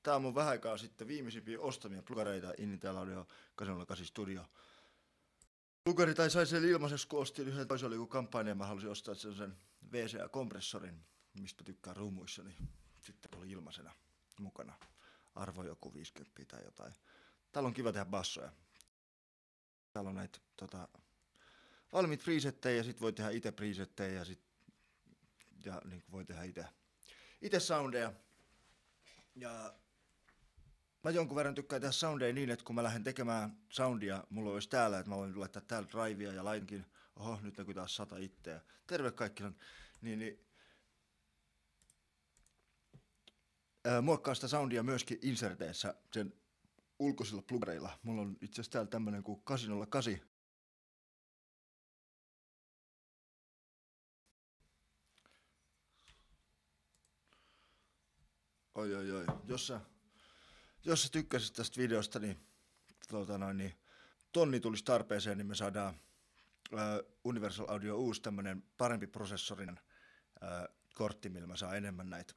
Tää on mun vähän aikaa sitten viimeisimpiä ostamia plugareita Innitel Audio 808 Studio. Plugari tai sai sen ilmaiseksi, kun ostin yhden toisen, oli joku kampanja, mä halusin ostaa sen VCA-kompressorin, mistä tykkään rumuissa, niin sitten oli ilmaisena mukana. Arvo joku 50 tai jotain. Täällä on kiva tehdä bassoja. Täällä on näitä valmiit presettejä ja sit voi tehdä itse presettejä ja niin voi tehdä itse soundeja. Ja mä jonkun verran tykkään tehdä soundeja niin, että kun mä lähden tekemään soundia, mulla olisi täällä, että mä voin laittaa täällä drivea ja laitankin, oho, nyt näkyy taas 100 itseä. Terve kaikki, muokkaa sitä soundia myöskin inserteissä sen ulkoisilla plugareilla. Mulla on itse asiassa täällä tämmönen kuin 808. Oi. Jos sä tykkäsit tästä videosta, niin, niin tonni tulisi tarpeeseen, niin me saadaan Universal Audio uusi tämmönen parempi prosessorinen kortti, millä mä saan enemmän näitä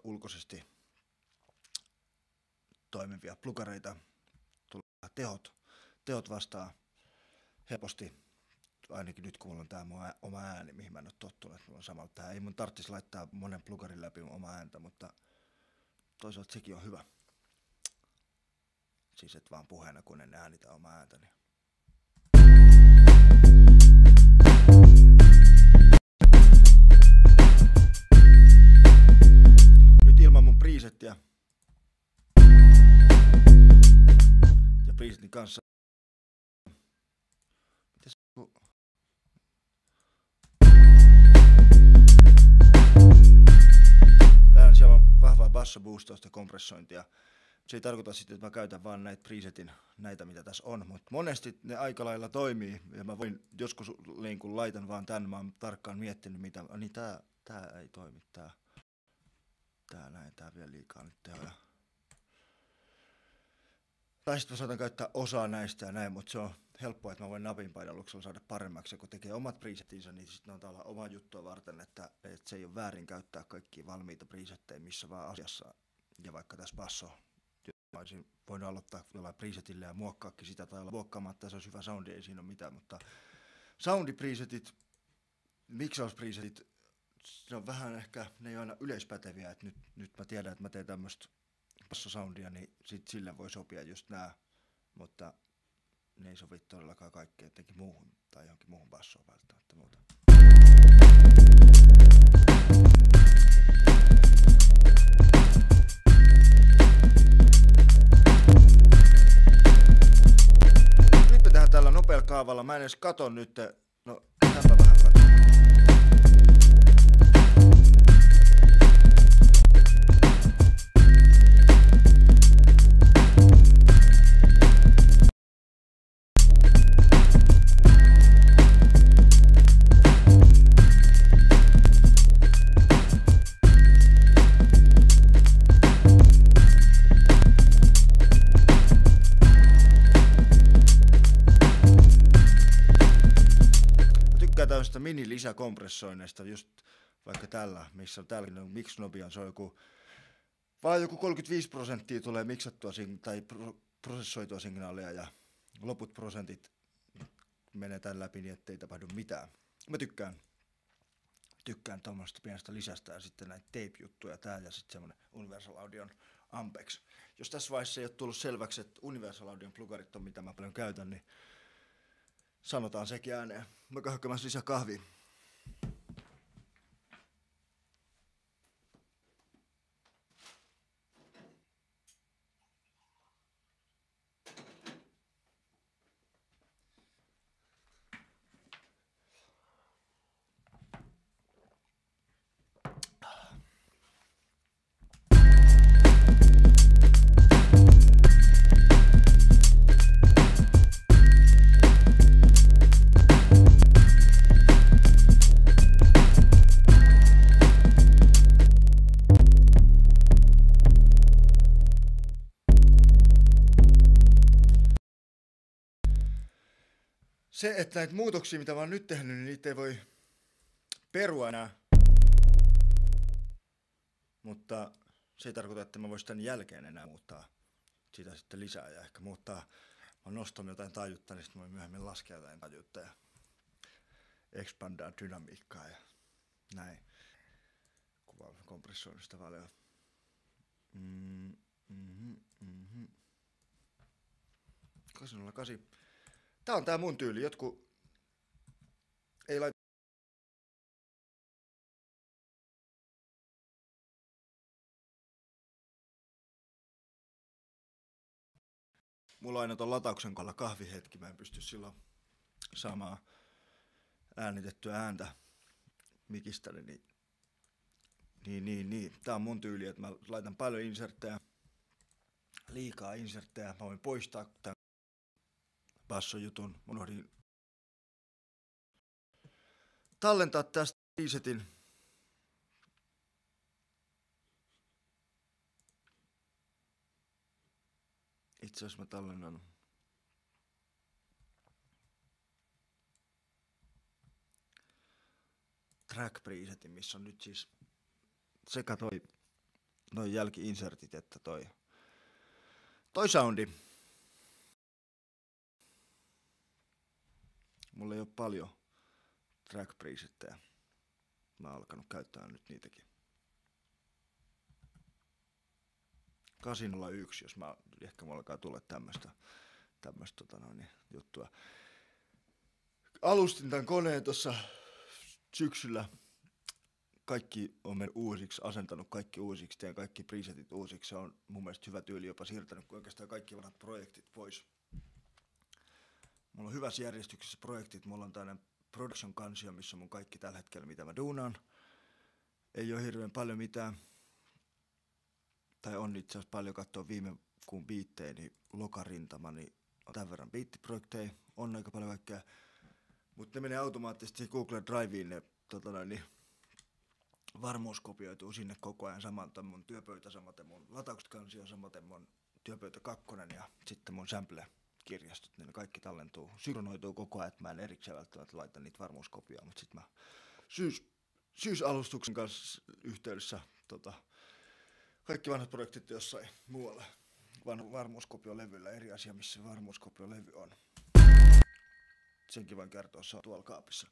ulkoisesti toimivia plugareita. Tulee tehot vastaa helposti, ainakin nyt kun mulla on tää mun oma ääni, mihin mä en ole tottunut, että mulla on samalla tää. Ei mun tarvitsisi laittaa monen plugarin läpi mun oma ääntä, mutta toisaalta sekin on hyvä. Siis et vaan puheena, kun en äänitä omaa ääntäni. Nyt ilman mun presettiä ja presetin kanssa. bassoboostausta ja kompressointia. Se ei tarkoita sitten, että mä käytän vaan näitä presetin, näitä mitä tässä on, mutta monesti ne aika lailla toimii, ja mä voin joskus niin kun laitan vaan tän, mä oon tarkkaan miettinyt mitä, niin tää ei toimi, tää vielä liikaa nyt tehdä. Tai sitten mä saatan käyttää osaa näistä ja näin, mutta se on helppoa, että mä voin napin painalluksella saada paremmaksi, kun tekee omat presettinsä, niin sitten ne on tavallaan omaa juttua varten, että se ei ole väärin käyttää kaikkia valmiita presetteja missä vaan asiassa, ja vaikka tässä basso, olisin voinut aloittaa jollain presetillä ja muokkaakin sitä tai olla muokkaamatta, se olisi hyvä soundi, ei siinä ole mitään, mutta soundipresetit, miksauspresetit, se on vähän ehkä, ne ei ole aina yleispäteviä, että nyt mä tiedän, että mä teen tämmöistä bassosoundia, niin sit sille voi sopia just nää, mutta ne ei sovi todellakaan kaikkeen jotenkin muuhun tai johonkin muuhun bassoon välttämättä muuta. Nyt me tehdään tällä nopealla kaavalla, mä en edes katon nyt, no täpä vähän katon. Tämmöistä mini-lisäkompressoinneista, just vaikka tällä, missä on tälläkin on mix-knobia, se on vaan joku 35% tulee miksattua tai prosessoitua signaalia ja loput prosentit menee tämän läpi niin, ettei tapahdu mitään. Mä tykkään tuommoista pienestä lisästä ja sitten näitä tape-juttuja tää ja sitten semmonen Universal Audion Ampex. Jos tässä vaiheessa ei ole tullut selväksi, että Universal Audion plugarit on mitä mä paljon käytän, niin sanotaan sekin ääneen. Mä käyn hakemaan lisää kahvia. Se, että näitä muutoksia, mitä mä oon nyt tehnyt, niin niitä ei voi perua enää. Mutta se ei tarkoita, että mä voisin tämän jälkeen enää muuttaa sitä sitten lisää ja ehkä muuttaa. Mä nostan jotain taajuutta, niin sitten mä voin myöhemmin laskea jotain taajuutta ja expandaa dynamiikkaa ja näin. Kuvaa kompressoinnista paljon. Mm-hmm. 808. Tää on tää mun tyyli. Jotkut ei laita. Mulla on aina ton latauksen kohdalla kahvihetki. Mä en pysty silloin saamaan äänitettyä ääntä mikistäni. Niin. Tää on mun tyyli, että mä laitan paljon inserttejä. Liikaa inserttejä. Mä voin poistaa tän bassojutun. Unohdin tallentaa tästä presetin. Itse asiassa mä tallennan track presetin, missä on nyt siis sekä noi jälki-insertit että toi soundi. Mulla ei ole paljon track presettejä. Mä oon alkanut käyttää nyt niitäkin. 801, jos ehkä mulla alkaa tulla tämmöstä juttua. Alustin tän koneen tossa syksyllä. Kaikki on mennyt uusiksi, asentanut kaikki uusiksi, teen kaikki presetit uusiksi. Se on mun mielestä hyvä tyyli, jopa siirtänyt oikeastaan kaikki vanhat projektit pois. Mulla on hyvässä järjestyksessä projektit. Mulla on tämmönen production-kansio, missä on mun kaikki tällä hetkellä, mitä mä duunaan. Ei oo hirveän paljon mitään. tai on itse asiassa paljon katsoa viime kuun biittejä, niin Lokarintama, niin on tämän verran biittiprojekteja, on aika paljon kaikkea. Mutta ne menee automaattisesti Google Driveen, ne niin varmuuskopioituu sinne koko ajan samaten mun työpöytä, samaten mun lataukset kansio, samaten mun työpöytä 2 ja sitten mun sample-kirjastot, niin ne kaikki tallentuu, synkronoituu koko ajan, että mä en erikseen välttämättä laita niitä varmuuskopioja, mutta sitten mä syysalustuksen kanssa yhteydessä kaikki vanhat projektit jossain muualla varmuuskopiolevyllä, eri asia missä varmuuskopiolevy on. Senkin voin kertoa, se on tuolla kaapissa.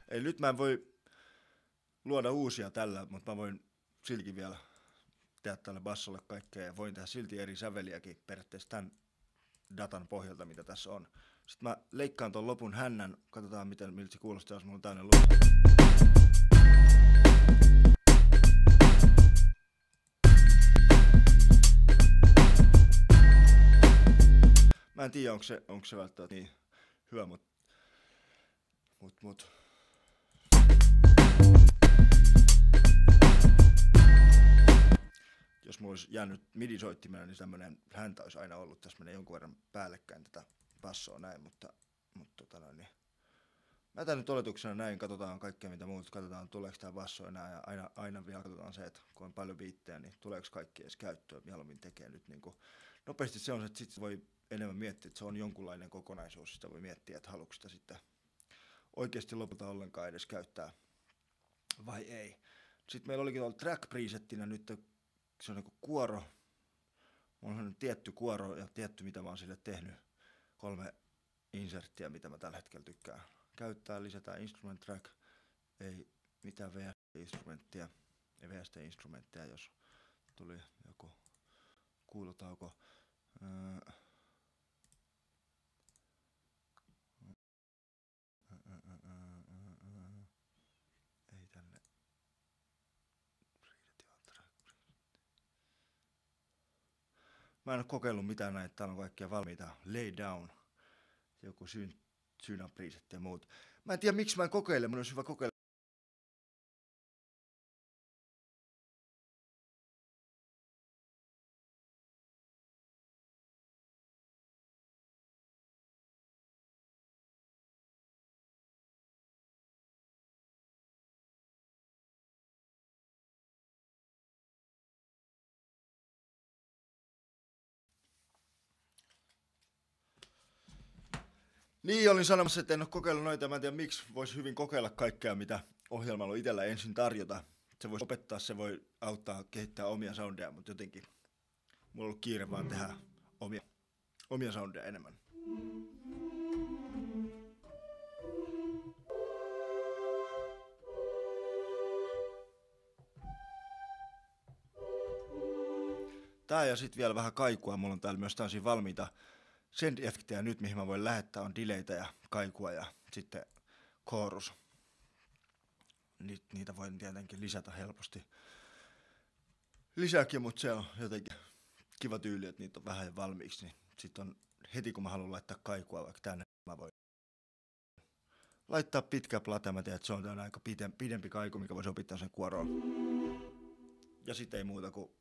Eli nyt mä en voi luoda uusia tällä, mutta mä voin silti vielä tehdä tälle bassolle kaikkea ja voin tehdä silti eri säveliäkin periaatteessa tämän datan pohjalta, mitä tässä on. Sitten mä leikkaan ton lopun hännän, katsotaan miltä se kuulostaa, jos mulla on täynnä luku. Mä en tiedä, onko se välttämättä niin hyvä, mut. Jos mulla olisi jäänyt midi-soittimena, niin tämmönen häntä olisi aina ollut. Tässä menee jonkun verran päällekkäin tätä bassoa näin, mutta niin. Mä jätän nyt oletuksena näin, katsotaan kaikkea mitä muuta, katsotaan tuleeko tää basso enää ja aina vielä katsotaan se, että kun on paljon biittejä, niin tuleeko kaikki edes käyttöön, mieluummin tekee nyt niin kuin nopeasti se on, että sit voi enemmän miettiä, että se on jonkunlainen kokonaisuus, sitä voi miettiä, että haluatko sitä sitten oikeasti lopulta ollenkaan edes käyttää vai ei. Sitten meillä olikin tuolla track presettinä nyt, se on niinku kuoro, mulla on tietty kuoro ja tietty mitä mä oon sille tehnyt, 3 inserttiä mitä mä tällä hetkellä tykkään käyttää, lisätään instrument track, ei mitään VST-instrumenttia, ei VST-instrumentteja, jos tuli joku kuulutauko. Ei tänne. Mä en ole kokeillut mitään näitä, täällä on kaikkia valmiita. Lay Down, joku Syynä preset ja muut. Mä en tiedä miksi mä en kokeile, mun olisi hyvä kokeilla. Niin, olin sanomassa, että en ole kokeillut noita, mä en tiedä miksi voisi hyvin kokeilla kaikkea, mitä ohjelmalla on itsellä ensin tarjota. Se voisi opettaa, se voi auttaa kehittää omia soundeja, mutta jotenkin mulla on ollut kiire vaan tehdä omia soundeja enemmän. Tää ja sit vielä vähän kaikua, mulla on täällä myös täysin valmiita send-efektejä nyt, mihin mä voin lähettää, on delaytä ja kaikua ja sitten chorus. Niitä voin tietenkin lisätä helposti lisääkin, mutta se on jotenkin kiva tyyli, että niitä on vähän jo valmiiksi. Niin sitten on heti kun mä haluan laittaa kaikua vaikka tänne, mä voin laittaa pitkä plata. Mä tiedän, että se on aika pidempi kaiku, mikä voisi opittaa sen kuoroon. Ja sitten ei muuta kuin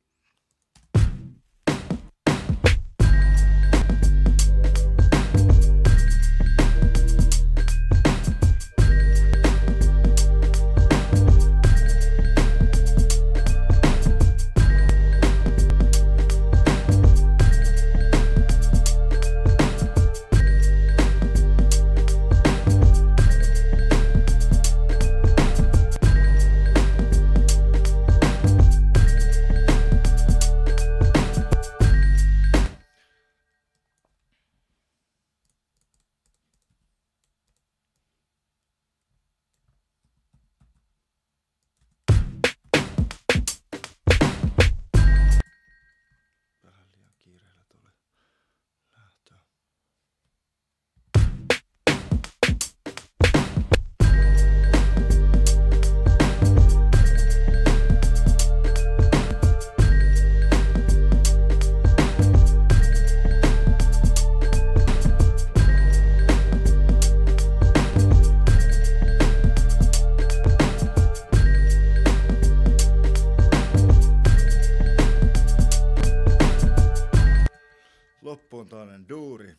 on toinen duuri.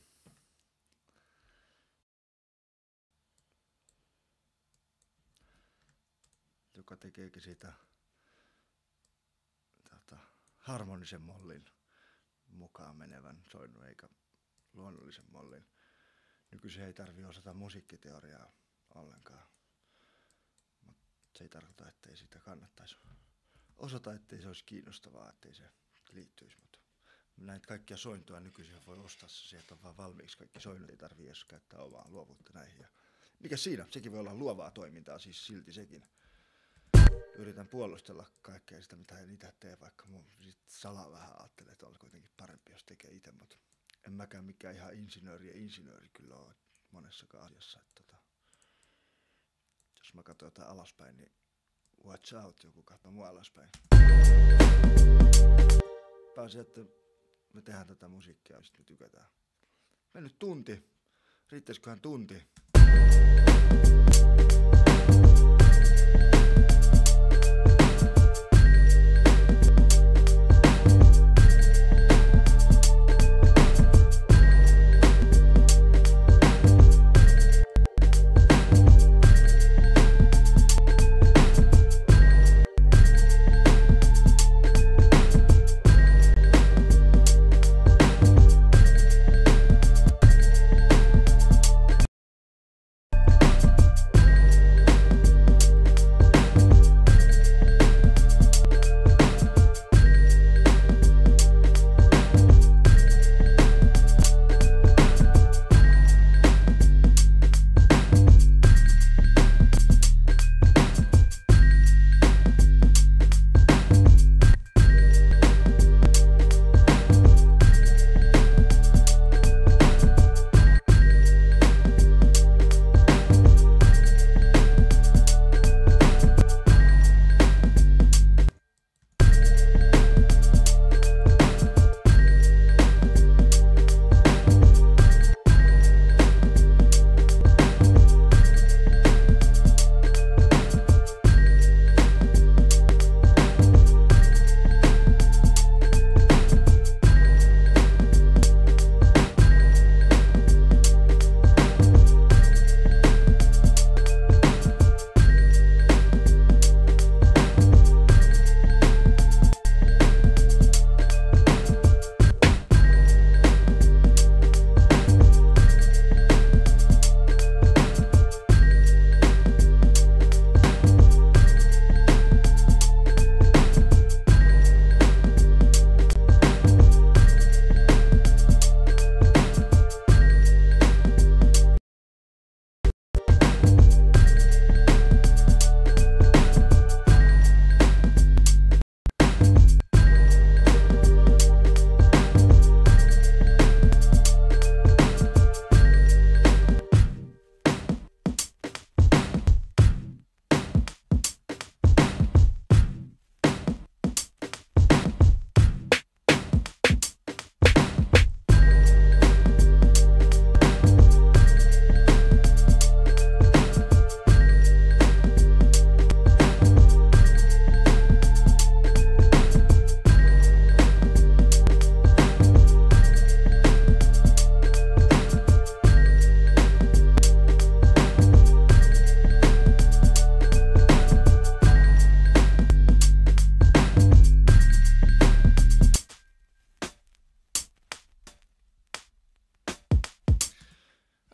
Joka tekeekin siitä harmonisen mollin mukaan menevän soinnun eikä luonnollisen mollin. Nykyisin ei tarvitse osata musiikkiteoriaa ollenkaan. Mut se ei tarkoita, ettei sitä kannattaisi osata, ettei se olisi kiinnostavaa, ettei se liittyisi. Mutta näitä kaikkia sointuja nykyisin voi ostaa, sieltä on vaan valmiiksi kaikki soinnut, ei tarvitse edes käyttää omaa luovuutta näihin. Ja mikä siinä? Sekin voi olla luovaa toimintaa, siis silti sekin. Yritän puolustella kaikkea sitä, mitä en itse tee, vaikka mun salaa vähän ajattelee, että olisi kuitenkin parempi, jos tekee itse, mutta en mäkään mikään ihan insinööri kyllä ole monessakaan asiassa. Että jos mä katson jotain alaspäin, niin watch out, joku katsoo mua alaspäin. Pääsin, että me tehdään tätä musiikkia ja sitten me tykätään. Mennyt tunti. Riittäisiköhän tunti?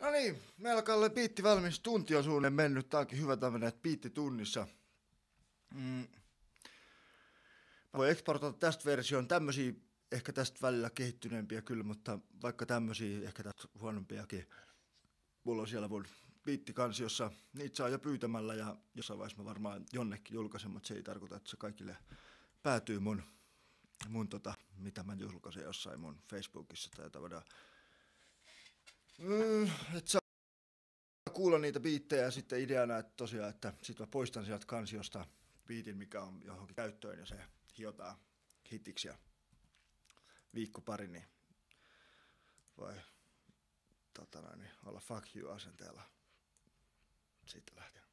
No niin, meillä Kalle biitti valmis, tunti on suunnilleen mennyt, tää onkin hyvä tämmönen, että biitti tunnissa. Mä voin eksportoida tästä versioon tämmösiä, ehkä tästä välillä kehittyneempiä kyllä, mutta vaikka tämmösiä, ehkä tästä huonompiakin. Mulla on siellä mun biittikansiossa, niitä saa jo pyytämällä ja jossain vaiheessa mä varmaan jonnekin julkaisen, mutta se ei tarkoita, että se kaikille päätyy mun mitä mä julkaisen jossain mun Facebookissa tai jotain. Et saa kuulla niitä biittejä ja sitten ideana, että tosiaan, että sit mä poistan sieltä kansiosta biitin, mikä on johonkin käyttöön ja se hiotaan hitiksi ja viikko pari, niin voi olla fuck you asenteella siitä lähtien.